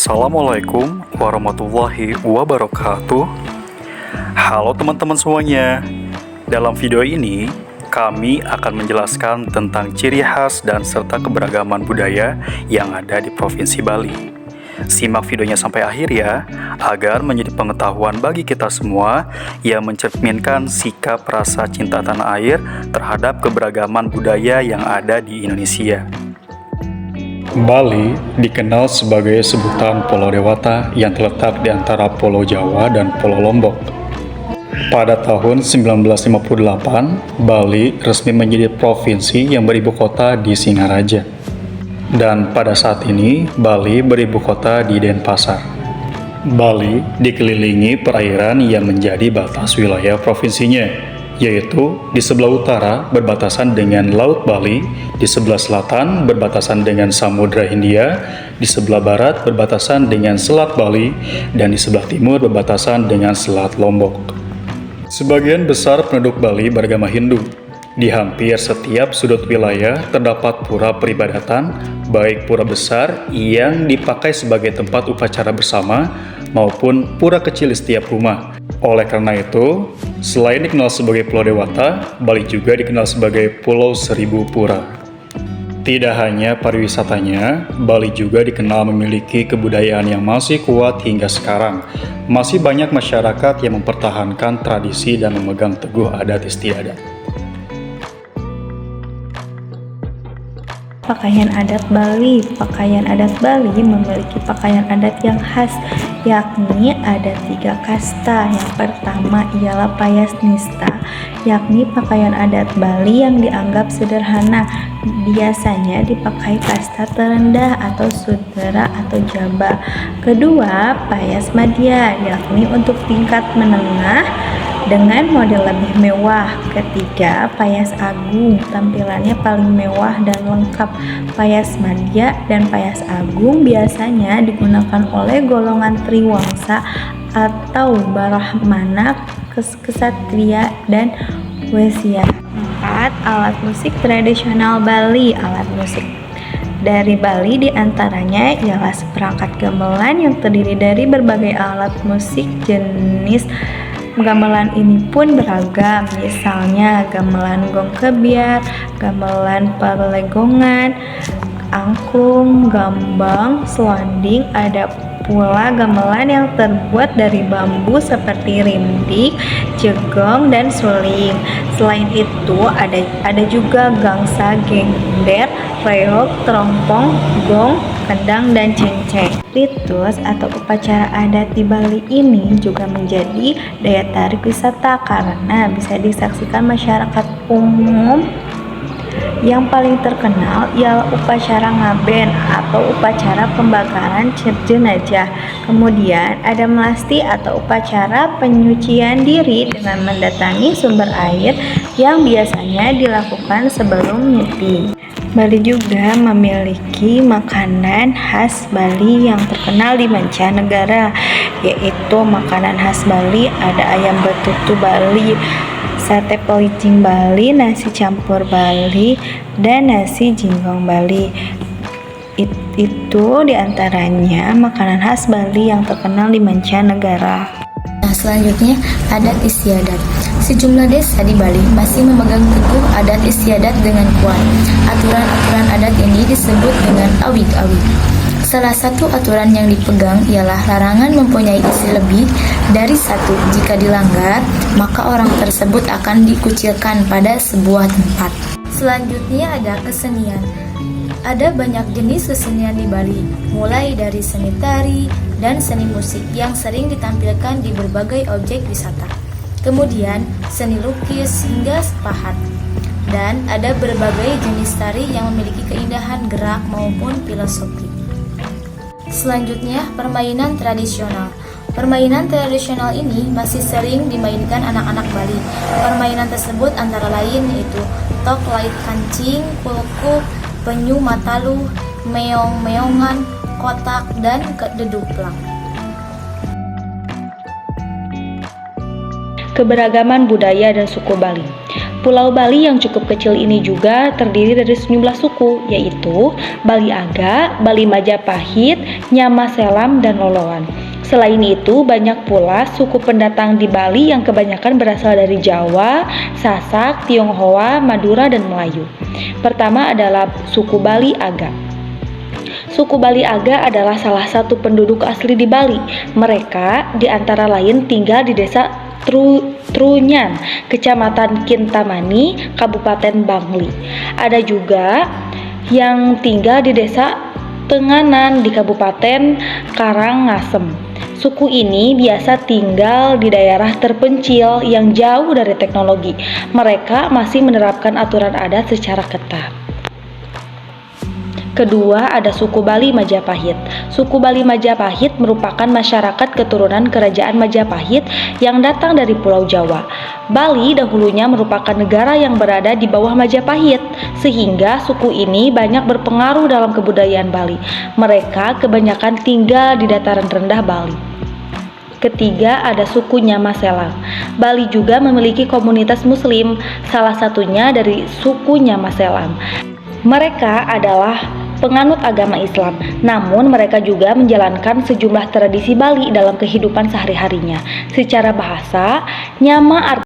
Assalamualaikum warahmatullahi wabarakatuh. Halo teman-teman semuanya. Dalam video ini, kami akan menjelaskan tentang ciri khas dan serta keberagaman budaya yang ada di Provinsi Bali. Simak videonya sampai akhir ya, agar menjadi pengetahuan bagi kita semua yang mencerminkan sikap rasa cinta tanah air terhadap keberagaman budaya yang ada di Indonesia. Bali dikenal sebagai sebutan Pulau Dewata yang terletak di antara Pulau Jawa dan Pulau Lombok. Pada tahun 1958, Bali resmi menjadi provinsi yang beribu kota di Singaraja. Dan pada saat ini, Bali beribu kota di Denpasar. Bali dikelilingi perairan yang menjadi batas wilayah provinsinya, yaitu di sebelah utara berbatasan dengan Laut Bali, di sebelah selatan berbatasan dengan Samudra Hindia, di sebelah barat berbatasan dengan Selat Bali, dan di sebelah timur berbatasan dengan Selat Lombok. Sebagian besar penduduk Bali beragama Hindu. Di hampir setiap sudut wilayah terdapat pura peribadatan, baik pura besar yang dipakai sebagai tempat upacara bersama, maupun pura kecil di setiap rumah. Oleh karena itu, selain dikenal sebagai Pulau Dewata, Bali juga dikenal sebagai Pulau Seribu Pura. Tidak hanya pariwisatanya, Bali juga dikenal memiliki kebudayaan yang masih kuat hingga sekarang. Masih banyak masyarakat yang mempertahankan tradisi dan memegang teguh adat istiadat. Pakaian adat Bali. Pakaian adat Bali memiliki pakaian adat yang khas, yakni ada 3 kasta. Yang pertama ialah payas nista, yakni pakaian adat Bali yang dianggap sederhana, biasanya dipakai kasta terendah atau sudra atau jaba. Kedua, payas madya, yakni untuk tingkat menengah dengan model lebih mewah. Ketiga, payas agung, tampilannya paling mewah dan lengkap. Payas madya dan payas agung biasanya digunakan oleh golongan triwangsa atau brahmana, kesatria, dan waisya. 4. Alat musik tradisional Bali. Alat musik dari Bali diantaranya ialah seperangkat gamelan yang terdiri dari berbagai alat musik. Jenis gamelan ini pun beragam, misalnya gamelan gong kebiar, gamelan perlegongan, angklung, gambang, selonding. Ada pula gamelan yang terbuat dari bambu seperti rindik, jegong, dan suling. Selain itu ada juga gangsa, gender, reog, terompong, gong, kendang, dan cengceng. Ritus atau upacara adat di Bali ini juga menjadi daya tarik wisata karena bisa disaksikan masyarakat umum. Yang paling terkenal ialah upacara ngaben atau upacara pembakaran jenazah. Kemudian ada melasti atau upacara penyucian diri dengan mendatangi sumber air yang biasanya dilakukan sebelum nyepi. Bali juga memiliki makanan khas Bali yang terkenal di mancanegara, yaitu makanan khas Bali ada ayam betutu Bali, sate pelicing Bali, nasi campur Bali, dan nasi jinggong Bali. Itu diantaranya makanan khas Bali yang terkenal di mancanegara. Nah, selanjutnya adat istiadat. Sejumlah desa di Bali masih memegang teguh adat istiadat dengan kuat. Aturan-aturan adat ini disebut dengan awig-awig. Salah satu aturan yang dipegang ialah larangan mempunyai istri lebih dari 1. Jika dilanggar, maka orang tersebut akan dikucilkan pada sebuah tempat. Selanjutnya ada kesenian. Ada banyak jenis kesenian di Bali, mulai dari seni tari dan seni musik yang sering ditampilkan di berbagai objek wisata. Kemudian seni lukis hingga sepahat. Dan ada berbagai jenis tari yang memiliki keindahan gerak maupun filosofi. Selanjutnya, permainan tradisional. Permainan tradisional ini masih sering dimainkan anak-anak Bali. Permainan tersebut antara lain yaitu tok lait kancing, kulkup, penyu mataluh, meong-meongan, kotak, dan deduplang. Keberagaman budaya dan suku Bali. Pulau Bali yang cukup kecil ini juga terdiri dari sejumlah suku, yaitu Bali Aga, Bali Majapahit, Nyamaselam, dan Loloan. Selain itu, banyak pula suku pendatang di Bali yang kebanyakan berasal dari Jawa, Sasak, Tionghoa, Madura, dan Melayu. Pertama adalah suku Bali Aga. Suku Bali Aga adalah salah satu penduduk asli di Bali. Mereka di antara lain tinggal di desa Trunyan, Kecamatan Kintamani, Kabupaten Bangli. Ada juga yang tinggal di desa Tenganan di Kabupaten Karangasem. Suku ini biasa tinggal di daerah terpencil yang jauh dari teknologi. Mereka masih menerapkan aturan adat secara ketat. Kedua, ada suku Bali Majapahit. Suku Bali Majapahit merupakan masyarakat keturunan Kerajaan Majapahit yang datang dari Pulau Jawa. Bali dahulunya merupakan negara yang berada di bawah Majapahit, sehingga suku ini banyak berpengaruh dalam kebudayaan Bali. Mereka kebanyakan tinggal di dataran rendah Bali. Ketiga, ada suku Nyamaselang. Bali juga memiliki komunitas Muslim, salah satunya dari suku Nyamaselang. Mereka adalah penganut agama Islam, namun mereka juga menjalankan sejumlah tradisi Bali dalam kehidupan sehari-harinya. Secara bahasa, Nyama